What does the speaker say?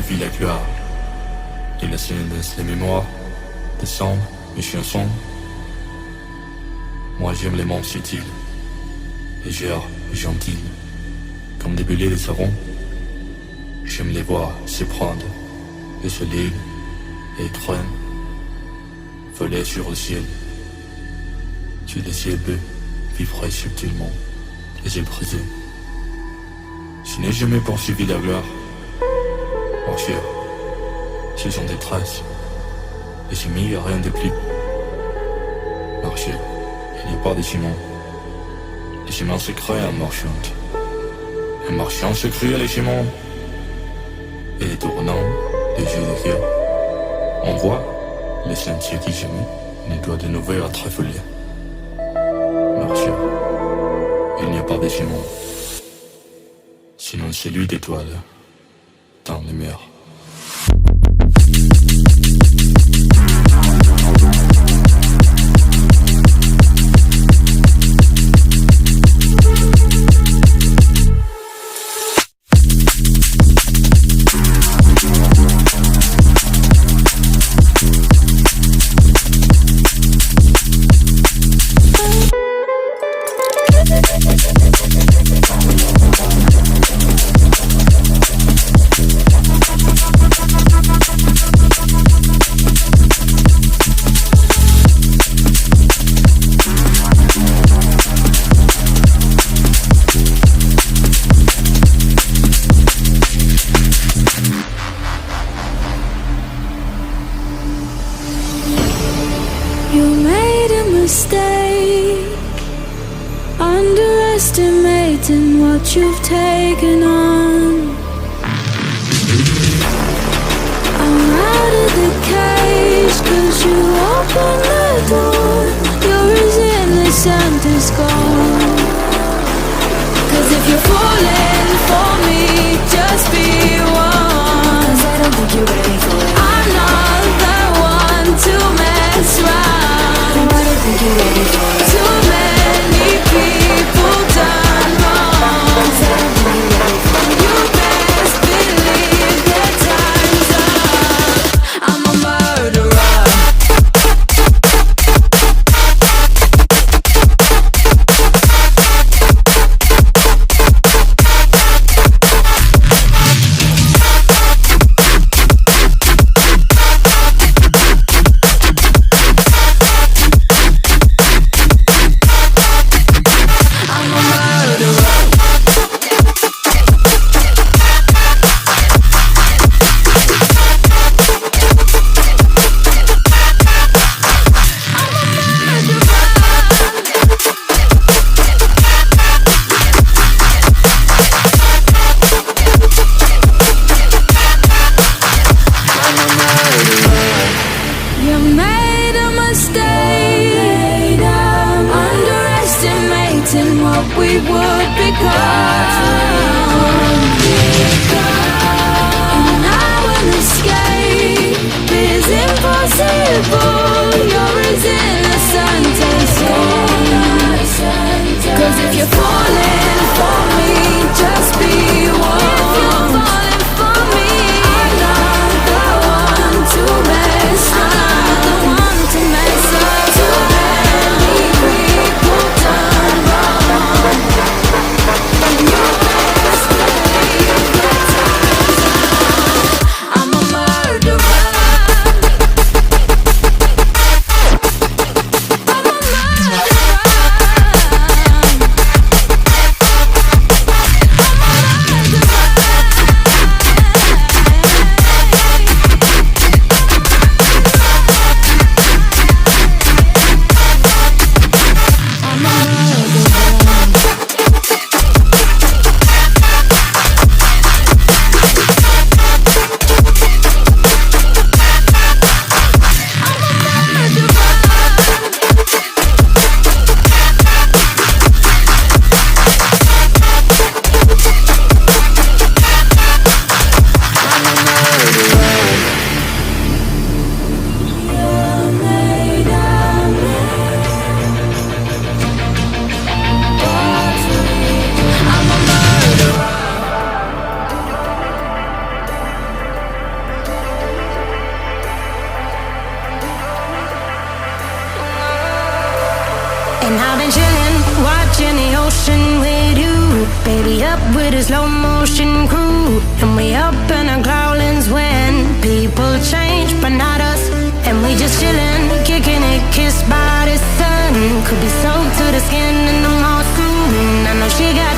suivi la gloire. Et la scène laisse les mémoires descendre, mes chiens sombres. Moi j'aime les mondes subtils, légères et gentils, comme des belets de savon. J'aime les voir se prendre et se liguent et traînent, voler sur le ciel. Sur le ciel bleu, vibrer subtilement, les yeux brisés. Je n'ai jamais poursuivi la gloire. Marcher, ce sont des traces, et j'ai mis rien de plus. Marcher, il n'y a pas de ciment. Les ciments se créent en marchant. Un marchand se crée les ciments. Et tournant les yeux de Dieu, on voit les sentiers qui jamais ne doit de nouveau être foulés. Marcher, il n'y a pas de ciment. Sinon celui d'étoiles dans les mers. Underestimating what you've taken on. I'm out of the cage, 'cause you opened the door. Yours innocent is gone. 'Cause if you're falling for me, just be one. 'Cause I don't think you're ready for it. I'm not the one to mess around. No, I don't think you're ready for it. Too many people done wrong. 'Cause I don't think you're ready for it. You best believe that time's up. I'm a murderer. the slow motion crew, and we up in our growlings when people change, but not us. And we just chillin', kicking it, kissed by the sun. Could be soaked to the skin in the mall soon. I know she got